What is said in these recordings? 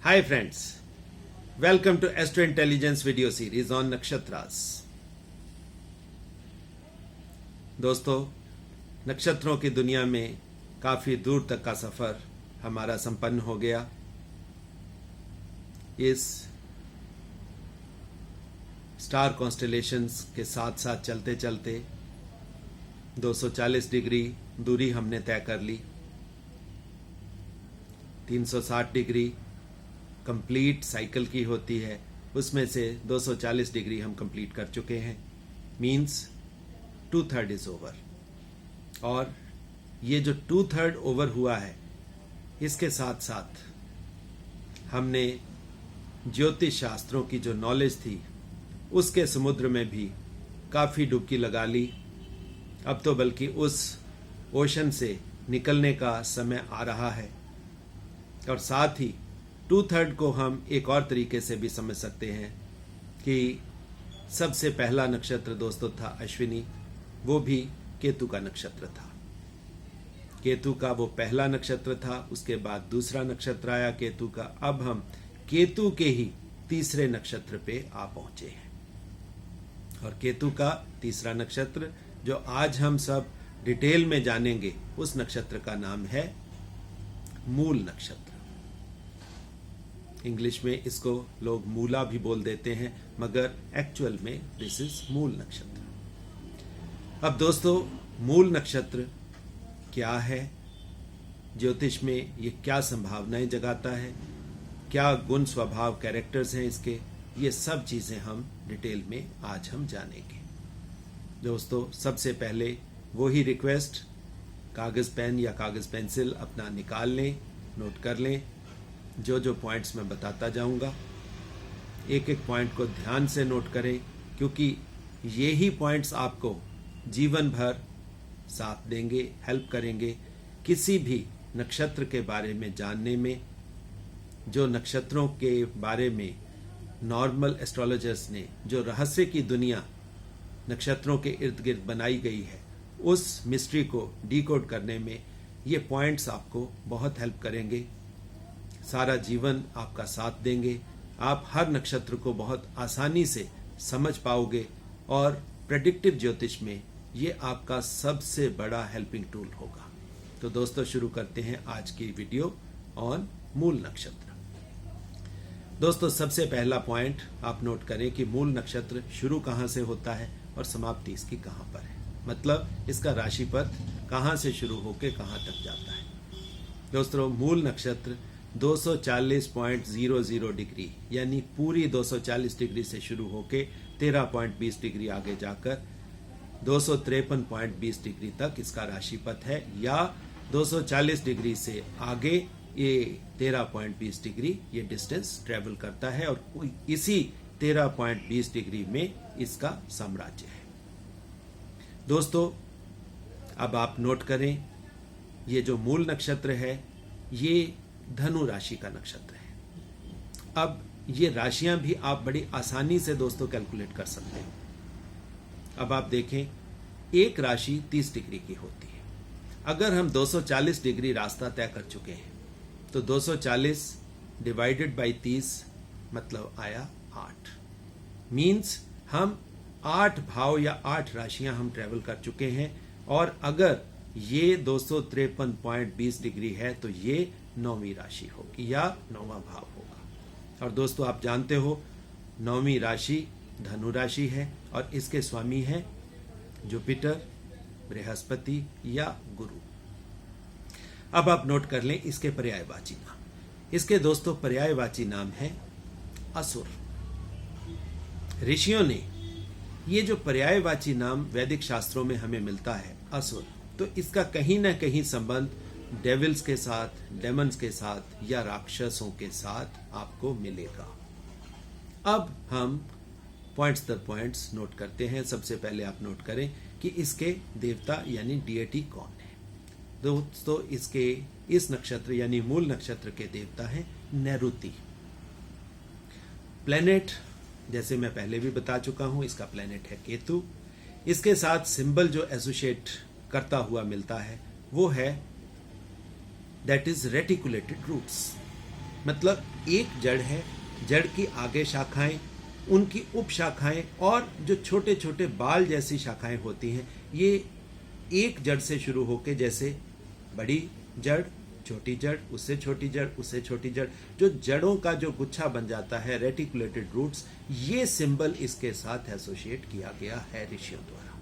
Hi friends, welcome to Astro Intelligence video series on Nakshatras. दोस्तों, नक्षत्रों की दुनिया में काफी दूर तक का सफर हमारा संपन्न हो गया। इस स्टार कॉन्स्टेलेशंस के साथ साथ चलते चलते 240 डिग्री दूरी हमने तय कर ली। 360 डिग्री कंप्लीट साइकिल की होती है, उसमें से 240 डिग्री हम कंप्लीट कर चुके हैं। Means 2/3 is over. और ये जो 2/3 ओवर हुआ है, इसके साथ साथ हमने ज्योतिष शास्त्रों की जो नॉलेज थी उसके समुद्र में भी काफी डुबकी लगा ली। अब तो बल्कि उस ओशन से निकलने का समय आ रहा है। और साथ ही 2/3 को हम एक और तरीके से भी समझ सकते हैं कि सबसे पहला नक्षत्र दोस्तों था अश्विनी, वो भी केतु का नक्षत्र था। केतु का वो पहला नक्षत्र था, उसके बाद दूसरा नक्षत्र आया केतु का। अब हम केतु के ही तीसरे नक्षत्र पे आ पहुंचे हैं। और केतु का तीसरा नक्षत्र जो आज हम सब डिटेल में जानेंगे, उस नक्षत्र का नाम है मूल नक्षत्र। इंग्लिश में इसको लोग मूला भी बोल देते हैं, मगर एक्चुअल में दिस इज मूल नक्षत्र। अब दोस्तों, मूल नक्षत्र क्या है, ज्योतिष में ये क्या संभावनाएं जगाता है, क्या गुण स्वभाव कैरेक्टर्स हैं इसके, ये सब चीजें हम डिटेल में आज हम जानेंगे। दोस्तों, सबसे पहले वही रिक्वेस्ट, कागज पेन या कागज पेंसिल अपना निकाल लें, नोट कर लें। जो जो पॉइंट्स मैं बताता जाऊंगा, एक एक पॉइंट को ध्यान से नोट करें, क्योंकि ये ही पॉइंट्स आपको जीवन भर साथ देंगे, हेल्प करेंगे किसी भी नक्षत्र के बारे में जानने में। जो नक्षत्रों के बारे में नॉर्मल एस्ट्रोलॉजर्स ने जो रहस्य की दुनिया नक्षत्रों के इर्द गिर्द बनाई गई है, उस मिस्ट्री को डिकोड करने में ये पॉइंट्स आपको बहुत हेल्प करेंगे। सारा जीवन आपका साथ देंगे। आप हर नक्षत्र को बहुत आसानी से समझ पाओगे और प्रेडिक्टिव ज्योतिष में ये आपका सबसे बड़ा हेल्पिंग टूल होगा। तो दोस्तों, शुरू करते हैं आज की वीडियो ऑन मूल नक्षत्र। दोस्तों, सबसे पहला पॉइंट आप नोट करें कि मूल नक्षत्र शुरू कहां से होता है और समाप्ति इसकी कहां पर है। मतलब इसका राशिपथ कहां से शुरू होकर कहां तक जाता है। दोस्तों, मूल नक्षत्र 240.00 डिग्री यानी पूरी 240 डिग्री से शुरू होके 13.20 डिग्री आगे जाकर 253.20 डिग्री तक इसका राशिपथ है, या 240 डिग्री से आगे ये 13.20 डिग्री ये डिस्टेंस ट्रेवल करता है। और इसी 13.20 डिग्री में इसका साम्राज्य है। दोस्तों, अब आप नोट करें, ये जो मूल नक्षत्र है ये धनु राशि का नक्षत्र है। अब ये राशियां भी आप बड़ी आसानी से दोस्तों कैलकुलेट कर सकते हैं। अब आप देखें, एक राशि 30 डिग्री की होती है। अगर हम 240 डिग्री रास्ता तय कर चुके हैं तो 240 डिवाइडेड बाई 30 मतलब आया 8। मीन्स हम 8 भाव या 8 राशियां हम ट्रेवल कर चुके हैं। और अगर ये 253.20 डिग्री है तो ये 9वीं राशि होगी या 9वां भाव होगा। और दोस्तों, आप जानते हो 9वीं राशि धनु राशि है और इसके स्वामी हैं जुपिटर, बृहस्पति या गुरु। अब आप नोट कर लें इसके पर्यायवाची नाम। इसके दोस्तों पर्यायवाची नाम है असुर। ऋषियों ने ये जो पर्यायवाची नाम वैदिक शास्त्रों में हमें मिलता है असुर, तो इसका कहीं ना कहीं संबंध डेविल्स के साथ, डेमन्स के साथ या राक्षसों के साथ आपको मिलेगा। अब हम पॉइंट्स दर पॉइंट्स नोट करते हैं। सबसे पहले आप नोट करें कि इसके देवता यानी डीएटी कौन है। दोस्तों, इसके इस नक्षत्र यानी मूल नक्षत्र के देवता हैं नैऋति। प्लेनेट जैसे मैं पहले भी बता चुका हूं, इसका प्लेनेट है केतु। इसके साथ सिंबल जो एसोसिएट करता हुआ मिलता है वो है दैट इज रेटिकुलेटेड रूट्स। मतलब एक जड़ है, जड़ की आगे शाखाएं, उनकी उप शाखाएं और जो छोटे छोटे बाल जैसी शाखाएं होती हैं, ये एक जड़ से शुरू होकर, जैसे बड़ी जड़, छोटी जड़, उससे छोटी जड़, उससे छोटी जड़, जो जड़ों का जो गुच्छा बन जाता है, रेटिकुलेटेड रूट्स, ये सिंबल इसके साथ एसोसिएट किया गया है ऋषियों द्वारा।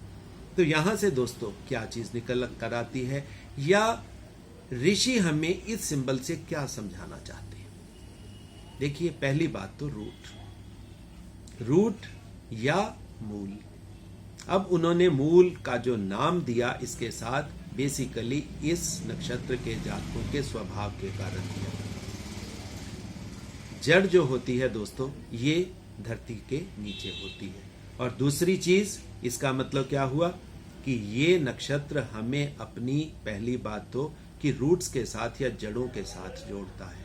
तो यहां से दोस्तों क्या चीज निकल कर आती है, या ऋषि हमें इस सिंबल से क्या समझाना चाहते हैं? देखिए, पहली बात तो रूट या मूल। अब उन्होंने मूल का जो नाम दिया, इसके साथ बेसिकली इस नक्षत्र के जातकों के स्वभाव के कारण दिया। जड़ जो होती है दोस्तों, ये धरती के नीचे होती है। और दूसरी चीज, इसका मतलब क्या हुआ कि ये नक्षत्र हमें अपनी, पहली बात तो कि रूट्स के साथ या जड़ों के साथ जोड़ता है,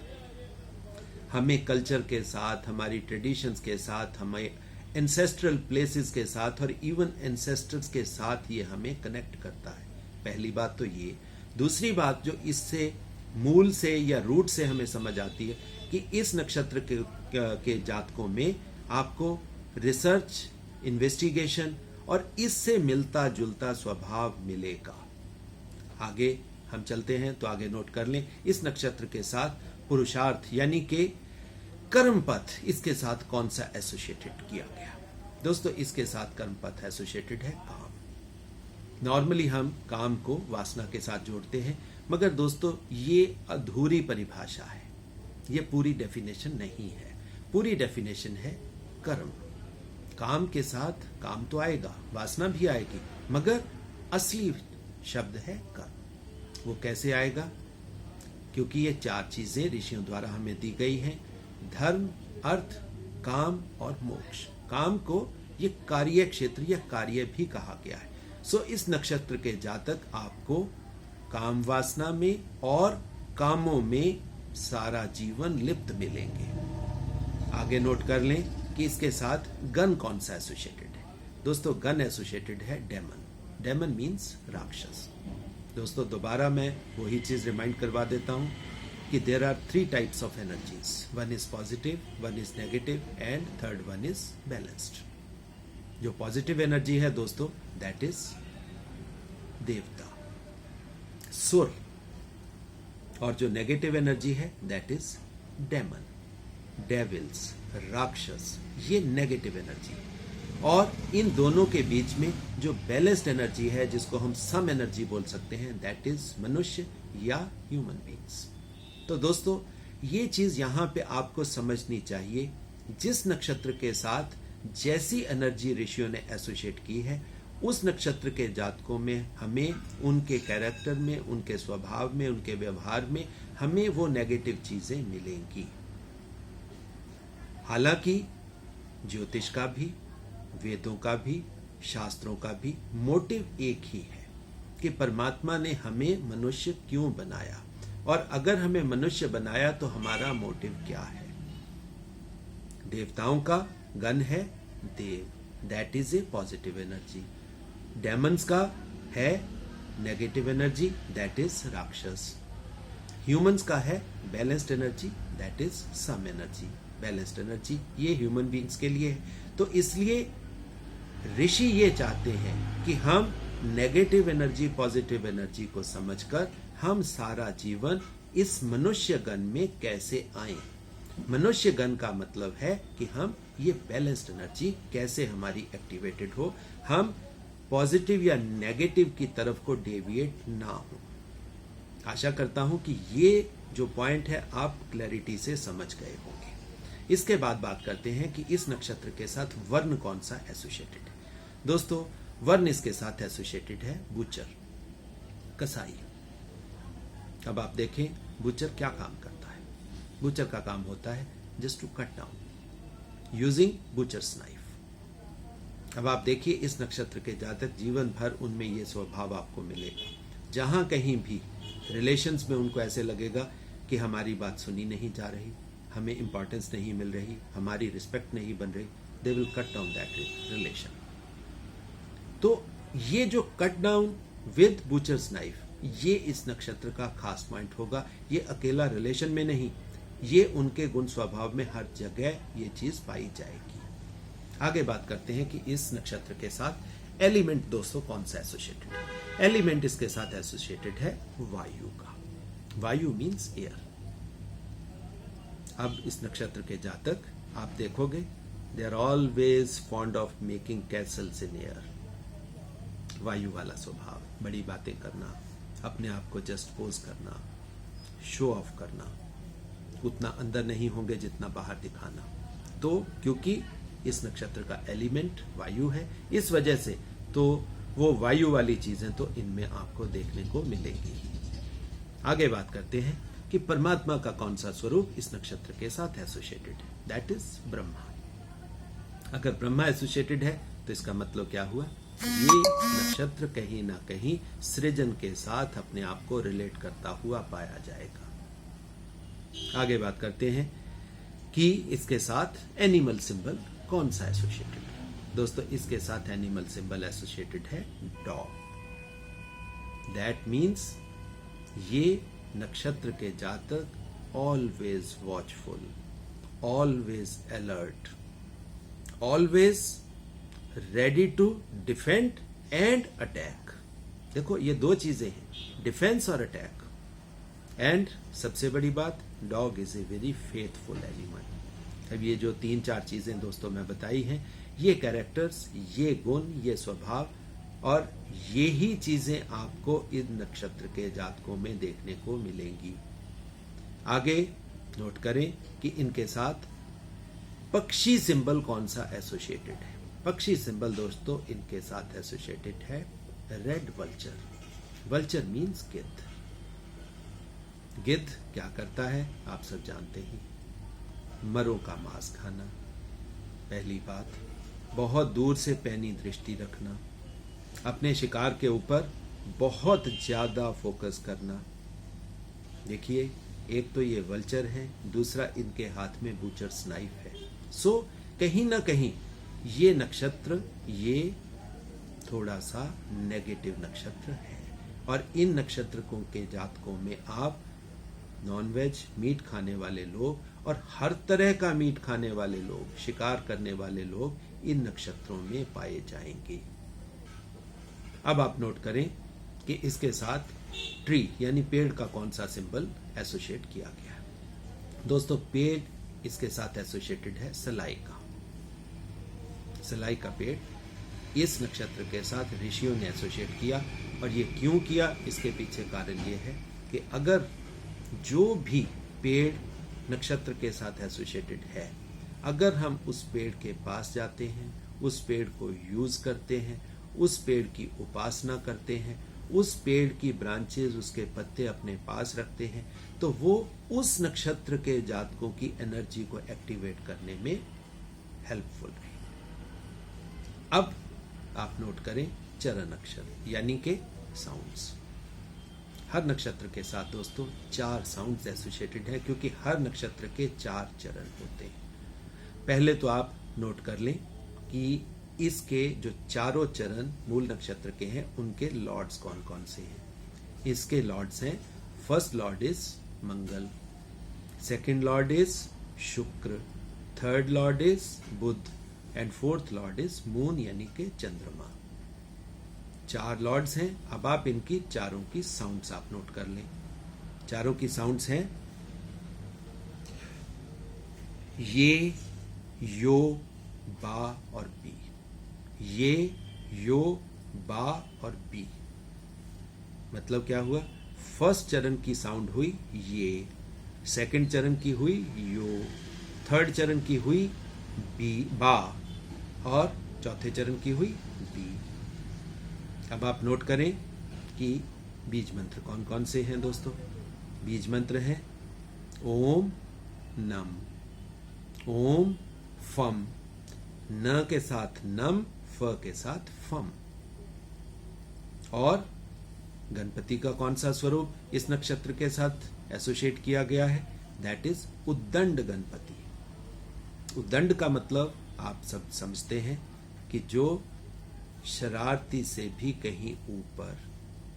हमें कल्चर के साथ, हमारी ट्रेडिशंस के साथ, हमें एंसेस्ट्रल प्लेसेस के साथ और इवन एंसेस्टर्स के साथ ये हमें कनेक्ट करता है। पहली बात तो ये। दूसरी बात जो इससे मूल से या रूट से हमें समझ आती है कि इस नक्षत्र के जातकों में आपको रिसर्च, इन्वेस्टिगेशन और इससे मिलता जुलता स्वभाव मिलेगा। आगे हम चलते हैं तो आगे नोट कर लें, इस नक्षत्र के साथ पुरुषार्थ यानी कि कर्म पथ, इसके साथ कौन सा एसोसिएटेड किया गया? दोस्तों, इसके साथ कर्म पथ एसोसिएटेड है काम। नॉर्मली हम काम को वासना के साथ जोड़ते हैं, मगर दोस्तों ये अधूरी परिभाषा है, ये पूरी डेफिनेशन नहीं है। पूरी डेफिनेशन है कर्म। काम के साथ काम तो आएगा, वासना भी आएगी, मगर असली शब्द है कर्म। वो कैसे आएगा? क्योंकि ये चार चीजें ऋषियों द्वारा हमें दी गई हैं, धर्म, अर्थ, काम और मोक्ष। काम को ये कार्य क्षेत्र या कार्य भी कहा गया है। सो इस नक्षत्र के जातक आपको काम वासना में और कामों में सारा जीवन लिप्त मिलेंगे। आगे नोट कर लें कि इसके साथ गन कौन सा एसोसिएटेड है? दोस्तों, गन एसोसिएटेड है डेमन। डेमन मीन्स राक्षस। दोस्तों, दोबारा मैं वही चीज रिमाइंड करवा देता हूं कि there are 3 types of energies. One is positive, one is negative and third one is balanced. जो पॉजिटिव एनर्जी है दोस्तों, दैट इज देवता, सुर, और जो नेगेटिव एनर्जी है दैट इज डेमन, डेविल्स, राक्षस, ये नेगेटिव एनर्जी। और इन दोनों के बीच में जो बैलेंस्ड एनर्जी है, जिसको हम सम एनर्जी बोल सकते हैं, दैट इज मनुष्य या ह्यूमन बीइंग्स। तो दोस्तों, ये चीज यहां पे आपको समझनी चाहिए। जिस नक्षत्र के साथ जैसी एनर्जी ऋषियों ने एसोसिएट की है, उस नक्षत्र के जातकों में हमें उनके कैरेक्टर में, उनके स्वभाव में, उनके व्यवहार में हमें वो नेगेटिव चीजें मिलेंगी। हालांकि ज्योतिष का भी, वेदों का भी, शास्त्रों का भी मोटिव एक ही है कि परमात्मा ने हमें मनुष्य क्यों बनाया, और अगर हमें मनुष्य बनाया तो हमारा मोटिव क्या है। देवताओं का गण है देव, that is a positive energy. Demons का है नेगेटिव एनर्जी, दैट इज राक्षस। ह्यूमंस का है बैलेंस्ड एनर्जी, दैट इज सम एनर्जी। बैलेंस्ड एनर्जी ये ह्यूमन बीइंग्स के लिए है। तो इसलिए ऋषि ये चाहते हैं कि हम नेगेटिव एनर्जी, पॉजिटिव एनर्जी को समझकर हम सारा जीवन इस मनुष्य गण में कैसे आए। मनुष्य गण का मतलब है कि हम ये बैलेंस्ड एनर्जी कैसे हमारी एक्टिवेटेड हो, हम पॉजिटिव या नेगेटिव की तरफ को डेविएट ना हो। आशा करता हूं कि ये जो पॉइंट है आप क्लैरिटी से समझ गए होंगे। इसके बाद बात करते हैं कि इस नक्षत्र के साथ वर्ण कौन सा एसोसिएटेड है। दोस्तों, वर्ण इसके साथ एसोसिएटेड है बूचर, कसाई। अब आप देखें बूचर क्या काम करता है। बूचर का काम होता है just to cut down using butcher's knife. अब आप देखिए इस नक्षत्र के जातक जीवन भर उनमें ये स्वभाव आपको मिलेगा। जहां कहीं भी रिलेशंस में उनको ऐसे लगेगा कि हमारी बात सुनी नहीं जा रही, हमें इंपॉर्टेंस नहीं मिल रही, हमारी रिस्पेक्ट नहीं बन रही, they will cut down that relation. तो ये जो कट डाउन विद बूचर्स नाइफ, ये इस नक्षत्र का खास पॉइंट होगा। ये अकेला रिलेशन में नहीं, ये उनके गुण स्वभाव में हर जगह ये चीज पाई जाएगी। आगे बात करते हैं कि इस नक्षत्र के साथ एलिमेंट दोस्तों कौन सा एसोसिएटेड है। एलिमेंट इसके साथ एसोसिएटेड है वायु का। वायु मीन्स एयर। अब इस नक्षत्र के जातक आप देखोगे, they are always fond of making castles in air. वायु वाला स्वभाव, बड़ी बातें करना, अपने आप को जस्ट पोज करना, शो ऑफ करना, उतना अंदर नहीं होंगे जितना बाहर दिखाना। तो क्योंकि इस नक्षत्र का एलिमेंट वायु है, इस वजह से तो वो वायु वाली चीजें तो इनमें आपको देखने को मिलेगी। आगे बात करते हैं कि परमात्मा का कौन सा स्वरूप इस नक्षत्र के साथ एसोसिएटेड है। That is Brahma. अगर ब्रह्मा एसोसिएटेड है तो इसका मतलब क्या हुआ, ये नक्षत्र कहीं ना कहीं सृजन के साथ अपने आप को रिलेट करता हुआ पाया जाएगा। आगे बात करते हैं कि इसके साथ एनिमल सिंबल कौन सा एसोसिएटेड है। दोस्तों इसके साथ एनिमल सिंबल एसोसिएटेड है डॉग। दैट मीन्स ये नक्षत्र के जातक always watchful, always alert, always ready to defend and attack. देखो ये दो चीजें हैं, डिफेंस और अटैक। एंड सबसे बड़ी बात, dog is a very faithful animal. अब ये जो 3-4 चीजें दोस्तों मैं बताई हैं, ये कैरेक्टर्स, ये गुण, ये स्वभाव और ये ही चीजें आपको इन नक्षत्र के जातकों में देखने को मिलेंगी। आगे नोट करें कि इनके साथ पक्षी सिंबल कौन सा एसोसिएटेड है। पक्षी सिंबल दोस्तों इनके साथ एसोसिएटेड है रेड वल्चर। वल्चर मीन्स गिद्ध। गिद्ध क्या करता है आप सब जानते ही, मरों का मांस खाना। पहली बात, बहुत दूर से पैनी दृष्टि रखना, अपने शिकार के ऊपर बहुत ज्यादा फोकस करना। देखिए एक तो ये वल्चर है, दूसरा इनके हाथ में बूचर्स नाइफ है। सो कहीं ना कहीं ये नक्षत्र ये थोड़ा सा नेगेटिव नक्षत्र है। और इन नक्षत्रों के जातकों में आप नॉनवेज मीट खाने वाले लोग और हर तरह का मीट खाने वाले लोग, शिकार करने वाले लोग इन नक्षत्रों में पाए जाएंगे। अब आप नोट करें कि इसके साथ ट्री यानी पेड़ का कौन सा सिंबल एसोसिएट किया गया है। दोस्तों पेड़ इसके साथ एसोसिएटेड है सलाई का। सलाई का पेड़ इस नक्षत्र के साथ ऋषियों ने एसोसिएट किया। और ये क्यों किया, इसके पीछे कारण ये है कि अगर जो भी पेड़ नक्षत्र के साथ एसोसिएटेड है, अगर हम उस पेड़ के पास जाते हैं, उस पेड़ को यूज करते हैं, उस पेड़ की उपासना करते हैं, उस पेड़ की ब्रांचेस, उसके पत्ते अपने पास रखते हैं, तो वो उस नक्षत्र के जातकों की एनर्जी को एक्टिवेट करने में हेल्पफुल है। अब आप नोट करें चरण अक्षर यानी के साउंड्स। हर नक्षत्र के साथ दोस्तों 4 साउंड्स एसोसिएटेड है, क्योंकि हर नक्षत्र के 4 चरण होते हैं। पहले तो आप नोट कर लें कि इसके जो चारों चरण मूल नक्षत्र के हैं उनके लॉर्ड्स कौन कौन से हैं। इसके लॉर्ड्स हैं, first lord is Mangal, second lord is Shukra, third lord is Budh and fourth lord is moon यानी के चंद्रमा। 4 लॉर्ड्स हैं। अब आप इनकी चारों की साउंड्स आप नोट कर लें। चारों की साउंड्स हैं ये, यो, बा और बी। ये, यो, बा और बी। मतलब क्या हुआ, फर्स्ट चरण की साउंड हुई ये, सेकंड चरण की हुई यो, थर्ड चरण की हुई बी, बा और चौथे चरण की हुई बी। अब आप नोट करें कि बीज मंत्र कौन कौन से हैं दोस्तों। बीज मंत्र हैं ओम नम, ओम फम, न के साथ नम, फ के साथ फम। और गणपति का कौन सा स्वरूप इस नक्षत्र के साथ एसोसिएट किया गया है, दैट इज उद्दंड गणपति। उद्दंड का मतलब आप सब समझते हैं कि जो शरारती से भी कहीं ऊपर,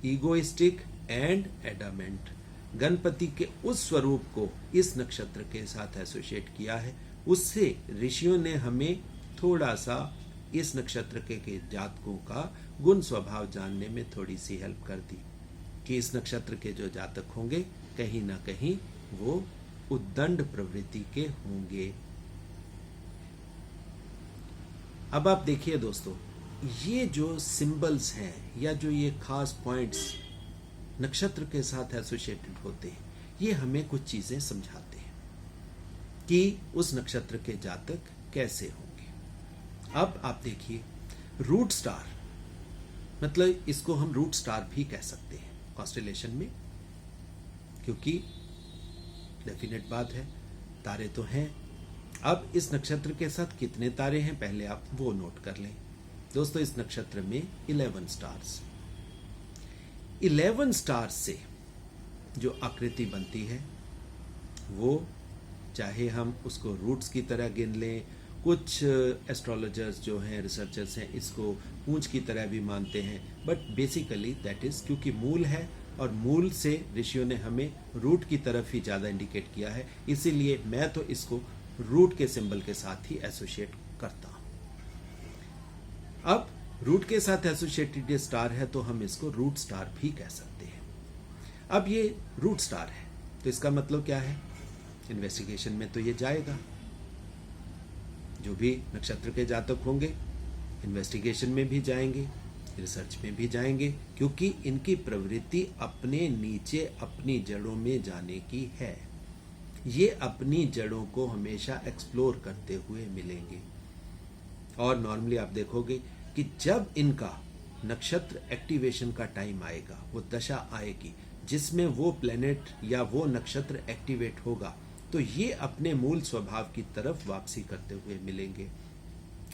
ईगोइस्टिक एंड एडामेंट, गणपति के उस स्वरूप को इस नक्षत्र के साथ एसोसिएट किया है, उससे ऋषियों ने हमें थोड़ा सा इस नक्षत्र के जातकों का गुण स्वभाव जानने में थोड़ी सी हेल्प कर दी कि इस नक्षत्र के जो जातक होंगे कहीं ना कहीं वो उद्दंड प्रवृत्ति के होंगे। अब आप देखिए दोस्तों, ये जो सिंबल्स हैं या जो ये खास पॉइंट्स नक्षत्र के साथ एसोसिएटेड होते हैं, ये हमें कुछ चीजें समझाते हैं कि उस नक्षत्र के जातक कैसे होंगे। अब आप देखिए, रूट स्टार, मतलब इसको हम रूट स्टार भी कह सकते हैं कॉन्स्टेलेशन में, क्योंकि डेफिनेट बात है तारे तो हैं। अब इस नक्षत्र के साथ कितने तारे हैं पहले आप वो नोट कर लें। दोस्तों, इस नक्षत्र में 11 स्टार्स, 11 स्टार्स से जो आकृति बनती है वो, चाहे हम उसको रूट्स की तरह गिन लें, कुछ एस्ट्रोलॉजर्स जो हैं, रिसर्चर्स हैं, इसको पूंछ की तरह भी मानते हैं, बट बेसिकली दैट इज, क्योंकि मूल है और मूल से ऋषियों ने हमें रूट की तरफ ही ज़्यादा इंडिकेट किया है, इसीलिए मैं तो इसको रूट के सिंबल के साथ ही एसोसिएट करता हूं। अब रूट के साथ एसोसिएटेड स्टार है तो हम इसको रूट स्टार भी कह सकते हैं। अब ये रूट स्टार है तो इसका मतलब क्या है? इन्वेस्टिगेशन में तो ये जाएगा, जो भी नक्षत्र के जातक होंगे इन्वेस्टिगेशन में भी जाएंगे, रिसर्च में भी जाएंगे, क्योंकि इनकी प्रवृत्ति अपने नीचे अपनी जड़ों में जाने की है। ये अपनी जड़ों को हमेशा एक्सप्लोर करते हुए मिलेंगे। और नॉर्मली आप देखोगे कि जब इनका नक्षत्र एक्टिवेशन का टाइम आएगा, वो दशा आएगी जिसमें वो प्लेनेट या वो नक्षत्र एक्टिवेट होगा, तो ये अपने मूल स्वभाव की तरफ वापसी करते हुए मिलेंगे,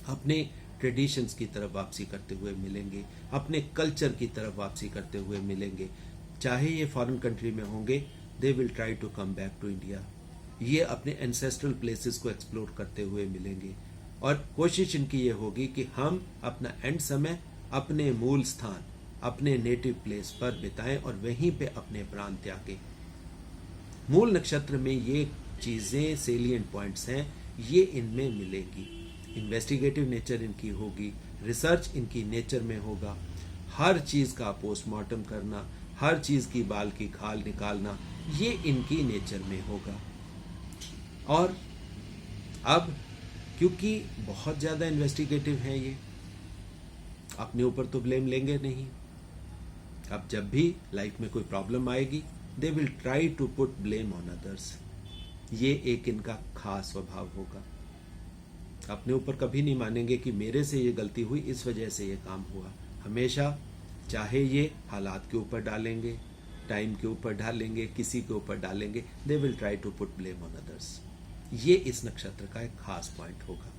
अपने ट्रेडिशंस की तरफ वापसी करते हुए मिलेंगे, अपने कल्चर की तरफ वापसी करते हुए मिलेंगे। चाहे ये फॉरेन कंट्री में होंगे, they will try to come back to India. ये अपने एंसेस्ट्रल प्लेसेस को एक्सप्लोर करते हुए मिलेंगे और कोशिश इनकी ये होगी कि हम अपना एंड समय अपने मूल स्थान, अपने नेटिव प्लेस पर बिताएं और वहीं पे अपने प्राण त्यागें। मूल नक्षत्र में ये चीजें सेलिएंट पॉइंट्स हैं, ये इनमें मिलेगी। इन्वेस्टिगेटिव नेचर इनकी होगी, रिसर्च इनकी नेचर में होगा, हर चीज का पोस्टमार्टम करना, हर चीज की बाल की खाल निकालना, ये इनकी नेचर में होगा। और अब क्योंकि बहुत ज्यादा इन्वेस्टिगेटिव हैं ये, अपने ऊपर तो ब्लेम लेंगे नहीं। अब जब भी लाइफ में कोई प्रॉब्लम आएगी, they will try to put blame on others. ये एक इनका खास स्वभाव होगा। अपने ऊपर कभी नहीं मानेंगे कि मेरे से ये गलती हुई, इस वजह से ये काम हुआ। हमेशा चाहे ये हालात के ऊपर डालेंगे, टाइम के ऊपर डालेंगे, किसी के ऊपर डालेंगे, they will try to put blame on others. ये इस नक्षत्र का एक खास पॉइंट होगा।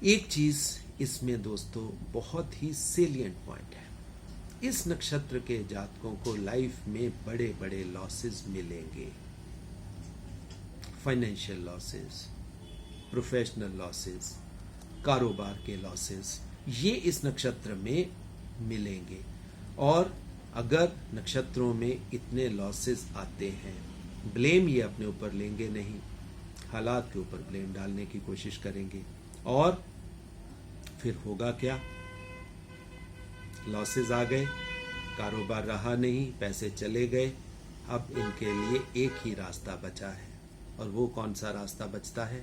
एक चीज इसमें दोस्तों बहुत ही सेलिएंट पॉइंट है, इस नक्षत्र के जातकों को लाइफ में बड़े बड़े लॉसेस मिलेंगे। फाइनेंशियल लॉसेस, प्रोफेशनल लॉसेस, कारोबार के लॉसेस, ये इस नक्षत्र में मिलेंगे। और अगर नक्षत्रों में इतने लॉसेस आते हैं, ब्लेम ये अपने ऊपर लेंगे नहीं, हालात के ऊपर ब्लेम डालने की कोशिश करेंगे। और फिर होगा क्या? लॉसेस आ गए, कारोबार रहा नहीं, पैसे चले गए। अब इनके लिए एक ही रास्ता बचा है, और वो कौन सा रास्ता बचता है?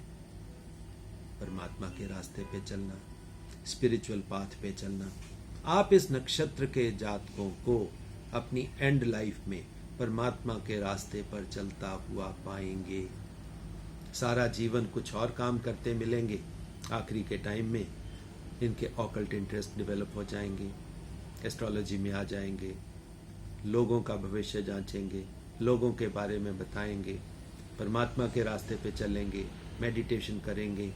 परमात्मा के रास्ते पे चलना, स्पिरिचुअल पाथ पे चलना। आप इस नक्षत्र के जातकों को अपनी एंड लाइफ में परमात्मा के रास्ते पर चलता हुआ पाएंगे। सारा जीवन कुछ और काम करते मिलेंगे, आखिरी के टाइम में इनके ऑकल्ट इंटरेस्ट डेवलप हो जाएंगे, एस्ट्रोलॉजी में आ जाएंगे, लोगों का भविष्य जांचेंगे, लोगों के बारे में बताएंगे, परमात्मा के रास्ते पे चलेंगे, मेडिटेशन करेंगे,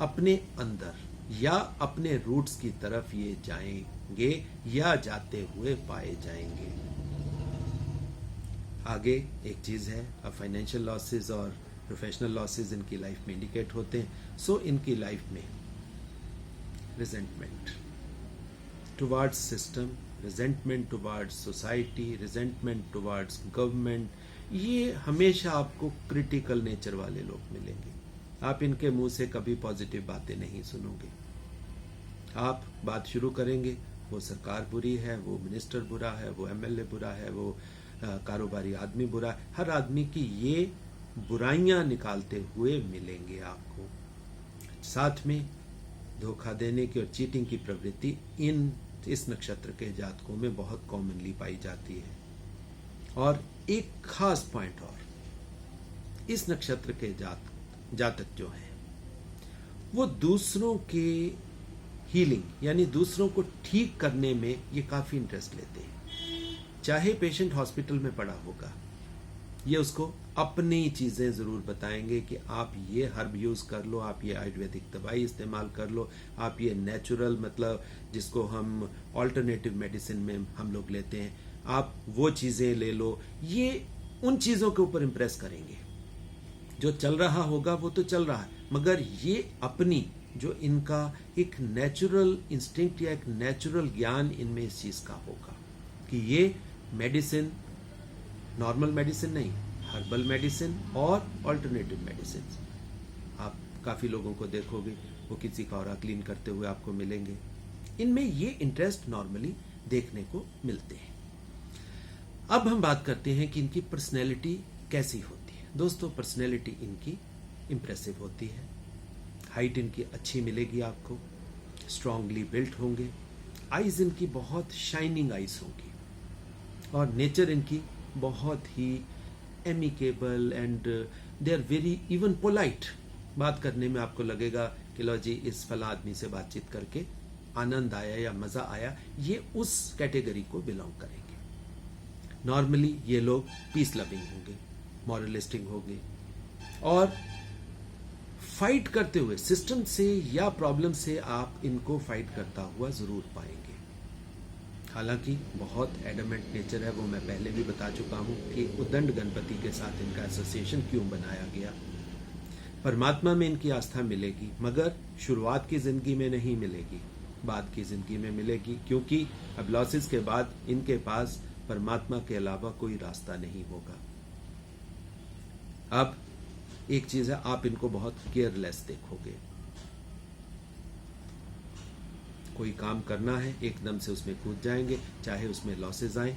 अपने अंदर या अपने रूट्स की तरफ ये जाएंगे या जाते हुए पाए जाएंगे। आगे एक चीज है, अब फाइनेंशियल लॉसेस और प्रोफेशनल लॉसेस इनकी लाइफ में इंडिकेट होते हैं। सो इनकी लाइफ में resentment towards system, resentment towards society, resentment towards government, ये हमेशा आपको क्रिटिकल नेचर वाले लोग मिलेंगे। आप इनके मुंह से कभी पॉजिटिव बातें नहीं सुनोगे। आप बात शुरू करेंगे, वो सरकार बुरी है, वो मिनिस्टर बुरा है, वो एमएलए बुरा है, वो कारोबारी आदमी बुरा है। हर आदमी की ये बुराइयां निकालते हुए मिलेंगे आपको। साथ में धोखा देने की और चीटिंग की प्रवृत्ति इस नक्षत्र के जातकों में बहुत कॉमनली पाई जाती है। और एक खास पॉइंट और, इस नक्षत्र के जातक जो हैं वो दूसरों के हीलिंग यानी दूसरों को ठीक करने में ये काफी इंटरेस्ट लेते हैं। चाहे पेशेंट हॉस्पिटल में पड़ा होगा, ये उसको अपनी चीजें जरूर बताएंगे कि आप ये हर्ब यूज कर लो, आप ये आयुर्वेदिक दवाई इस्तेमाल कर लो, आप ये नेचुरल मतलब जिसको हम ऑल्टरनेटिव मेडिसिन में हम लोग लेते हैं, आप वो चीजें ले लो। ये उन चीजों के ऊपर इंप्रेस करेंगे। जो चल रहा होगा वो तो चल रहा है, मगर ये अपनी जो इनका एक नेचुरल इंस्टिंक्ट या एक नेचुरल ज्ञान इनमें इस चीज का होगा कि ये मेडिसिन नॉर्मल मेडिसिन नहीं, हर्बल मेडिसिन और ऑल्टरनेटिव मेडिसिन। आप काफी लोगों को देखोगे वो किसी का ऑरा क्लीन करते हुए आपको मिलेंगे। इनमें ये इंटरेस्ट नॉर्मली देखने को मिलते हैं। अब हम बात करते हैं कि इनकी पर्सनैलिटी कैसी होती है। दोस्तों, पर्सनैलिटी इनकी इंप्रेसिव होती है। हाइट इनकी अच्छी मिलेगी आपको, स्ट्रांगली बिल्ट होंगे, आईज इनकी बहुत शाइनिंग आईज होंगी और नेचर इनकी बहुत ही amicable and they are very even polite. बात करने में आपको लगेगा कि लो जी इस फला आदमी से बातचीत करके आनंद आया या मजा आया, ये उस कैटेगरी को बिलोंग करेंगे। नॉर्मली ये लोग पीस लविंग होंगे, मॉरलिस्टिक होंगे और फाइट करते हुए सिस्टम से या प्रॉब्लम से आप इनको फाइट करता हुआ जरूर पाएंगे। हालांकि बहुत एडमेंट नेचर है, वो मैं पहले भी बता चुका हूं कि उद्दंड गणपति के साथ इनका एसोसिएशन क्यों बनाया गया। परमात्मा में इनकी आस्था मिलेगी, मगर शुरुआत की जिंदगी में नहीं मिलेगी, बाद की जिंदगी में मिलेगी, क्योंकि अब लॉसेस के बाद इनके पास परमात्मा के अलावा कोई रास्ता नहीं होगा। अब एक चीज है, आप इनको बहुत केयरलेस देखोगे। कोई काम करना है एकदम से उसमें कूद जाएंगे, चाहे उसमें लॉसेस आए।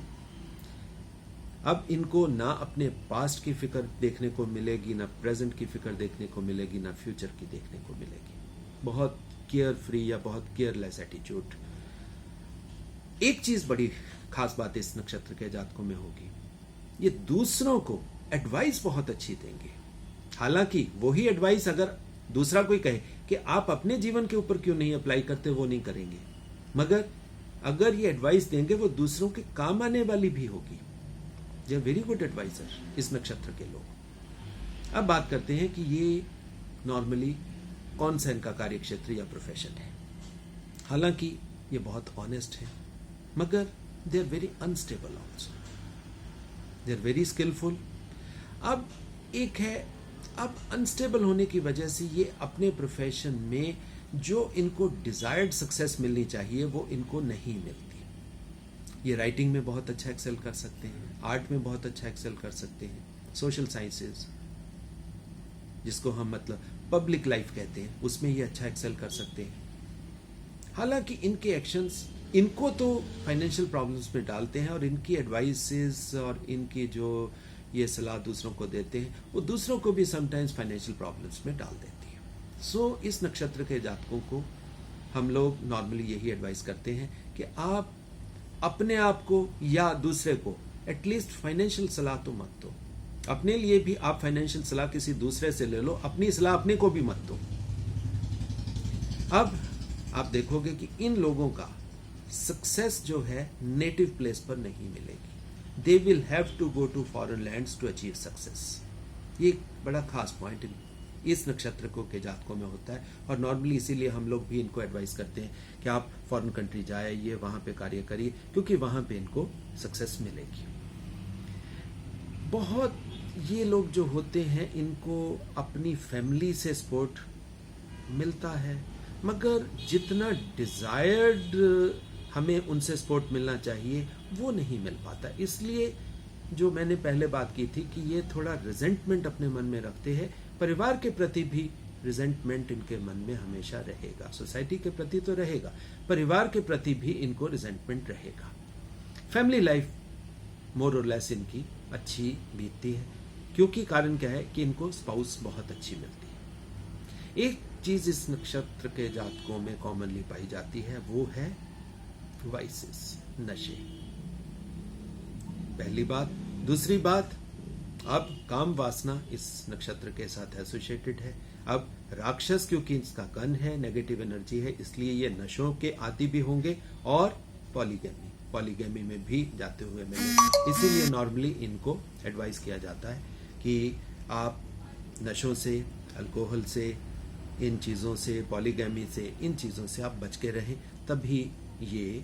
अब इनको ना अपने पास्ट की फिक्र देखने को मिलेगी, ना प्रेजेंट की फिक्र देखने को मिलेगी, ना फ्यूचर की देखने को मिलेगी। बहुत केयर फ्री या बहुत केयरलेस एटीट्यूड। एक चीज बड़ी खास बात इस नक्षत्र के जातकों में होगी, ये दूसरों को एडवाइस बहुत अच्छी देंगे। हालांकि वही एडवाइस अगर दूसरा कोई कहे कि आप अपने जीवन के ऊपर क्यों नहीं अप्लाई करते, वो नहीं करेंगे, मगर अगर ये एडवाइस देंगे वो दूसरों के काम आने वाली भी होगी। ये वेरी गुड एडवाइजर इस नक्षत्र के लोग। अब बात करते हैं कि ये नॉर्मली कौन सा इनका कार्य क्षेत्र या प्रोफेशन है। हालांकि ये बहुत ऑनेस्ट है, मगर they are very unstable also, they are very skilful. अब एक है, अब अनस्टेबल होने की वजह से ये अपने प्रोफेशन में जो इनको डिजायर्ड सक्सेस मिलनी चाहिए वो इनको नहीं मिलती। ये राइटिंग में बहुत अच्छा एक्सेल कर सकते हैं, आर्ट में बहुत अच्छा एक्सेल कर सकते हैं, सोशल साइंसेस जिसको हम मतलब पब्लिक लाइफ कहते हैं उसमें ये अच्छा एक्सेल कर सकते हैं। हालांकि इनके एक्शंस इनको तो फाइनेंशियल प्रॉब्लम्स में डालते हैं और इनकी एडवाइसेस और इनकी जो ये सलाह दूसरों को देते हैं वो दूसरों को भी समटाइम्स फाइनेंशियल प्रॉब्लम्स में डाल देती है। सो इस नक्षत्र के जातकों को हम लोग नॉर्मली यही एडवाइस करते हैं कि आप अपने आप को या दूसरे को एटलीस्ट फाइनेंशियल सलाह तो मत दो। अपने लिए भी आप फाइनेंशियल सलाह किसी दूसरे से ले लो, अपनी सलाह अपने को भी मत दो। अब आप देखोगे कि इन लोगों का सक्सेस जो है नेटिव प्लेस पर नहीं मिलेगी। They will have to go to foreign lands to achieve success. ये एक बड़ा खास पॉइंट इस नक्षत्र को के जातकों में होता है और नॉर्मली इसीलिए हम लोग भी इनको एडवाइस करते हैं कि आप फॉरेन कंट्री जाइए, वहां पे कार्य करिए, क्योंकि वहां पे इनको सक्सेस मिलेगी। बहुत ये लोग जो होते हैं इनको अपनी फैमिली से सपोर्ट मिलता है, मगर जितना डिजायर्ड हमें उनसे सपोर्ट मिलना चाहिए वो नहीं मिल पाता। इसलिए जो मैंने पहले बात की थी कि ये थोड़ा रिजेंटमेंट अपने मन में रखते हैं। परिवार के प्रति भी रिजेंटमेंट इनके मन में हमेशा रहेगा, सोसाइटी के प्रति तो रहेगा, परिवार के प्रति भी इनको रिजेंटमेंट रहेगा। फैमिली लाइफ मोर और लेस इनकी अच्छी बीतती है, क्योंकि कारण क्या है कि इनको स्पाउस बहुत अच्छी मिलती है। एक चीज इस नक्षत्र के जातकों में कॉमनली पाई जाती है, वो है वाइसेस, नशे। पहली बात। दूसरी बात, अब काम वासना इस नक्षत्र के साथ एसोसिएटेड है। अब राक्षस क्योंकि इसका कण है, नेगेटिव एनर्जी है, इसलिए ये नशों के आदी भी होंगे और पॉलीगैमी में भी जाते हुए मिले। इसीलिए नॉर्मली इनको एडवाइस किया जाता है कि आप नशों से, अल्कोहल से, इन चीज़ों से, पॉलीगैमी से, इन चीज़ों से आप बच के रहें, तभी ये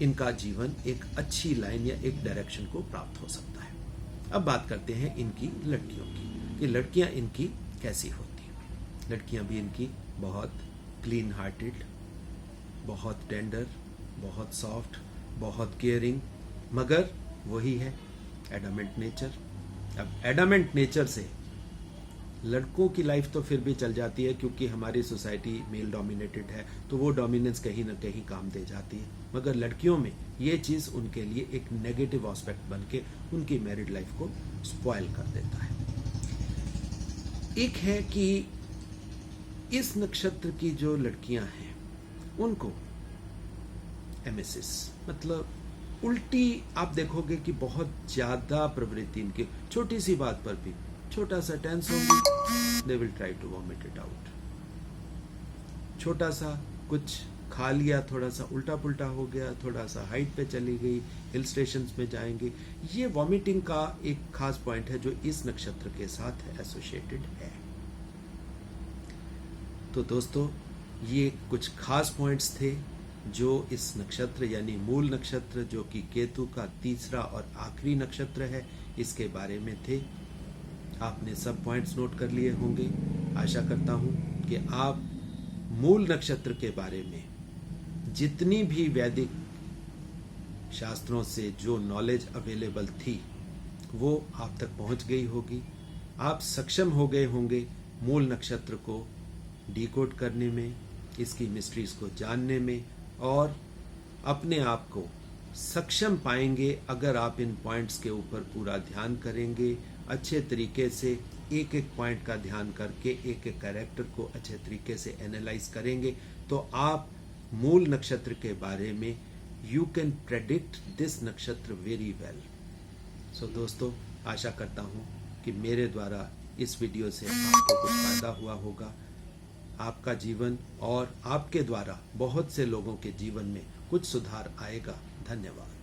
इनका जीवन एक अच्छी लाइन या एक डायरेक्शन को प्राप्त हो सकता है। अब बात करते हैं इनकी लड़कियों की, कि लड़कियां इनकी कैसी होती हैं। लड़कियां भी इनकी बहुत क्लीन हार्टेड, बहुत टेंडर, बहुत सॉफ्ट, बहुत केयरिंग, मगर वही है एडामेंट नेचर। अब एडामेंट नेचर से लड़कों की लाइफ तो फिर भी चल जाती है, क्योंकि हमारी सोसाइटी मेल डोमिनेटेड है, तो वो डोमिनेंस कहीं ना कहीं काम दे जाती है। मगर लड़कियों में ये चीज़ उनके लिए एक नेगेटिव एस्पेक्ट बन के उनकी मैरिड लाइफ को स्पॉइल कर देता है। एक है कि इस नक्षत्र की जो लड़कियां हैं उनको एमेसिस, मतलब उल्टी, आप देखोगे कि बहुत ज्यादा प्रवृत्ति इनकी, छोटी सी बात पर भी छोटा सा टेंस होगी, they will try to vomit it out. छोटा सा कुछ खा लिया, थोड़ा सा उल्टा पुल्टा हो गया, थोड़ा सा हाइट पे चली गई, हिल स्टेशंस में जाएंगे, ये वॉमिटिंग का एक खास पॉइंट है जो इस नक्षत्र के साथ एसोसिएटेड है। तो दोस्तों, ये कुछ खास पॉइंट्स थे जो इस नक्षत्र यानी मूल नक्षत्र, जो कि केतु का तीसरा और आखिरी नक्षत्र है, इसके बारे में थे। आपने सब पॉइंट्स नोट कर लिए होंगे। आशा करता हूं कि आप मूल नक्षत्र के बारे में जितनी भी वैदिक शास्त्रों से जो नॉलेज अवेलेबल थी वो आप तक पहुंच गई होगी। आप सक्षम हो गए होंगे मूल नक्षत्र को डिकोड करने में, इसकी मिस्ट्रीज को जानने में, और अपने आप को सक्षम पाएंगे अगर आप इन पॉइंट्स के ऊपर पूरा ध्यान करेंगे, अच्छे तरीके से एक एक पॉइंट का ध्यान करके एक एक कैरेक्टर को अच्छे तरीके से एनालाइज करेंगे, तो आप मूल नक्षत्र के बारे में यू कैन प्रेडिक्ट दिस नक्षत्र वेरी वेल। सो दोस्तों, आशा करता हूँ कि मेरे द्वारा इस वीडियो से आपको कुछ फायदा हुआ होगा। आपका जीवन और आपके द्वारा बहुत से लोगों के जीवन में कुछ सुधार आएगा। धन्यवाद।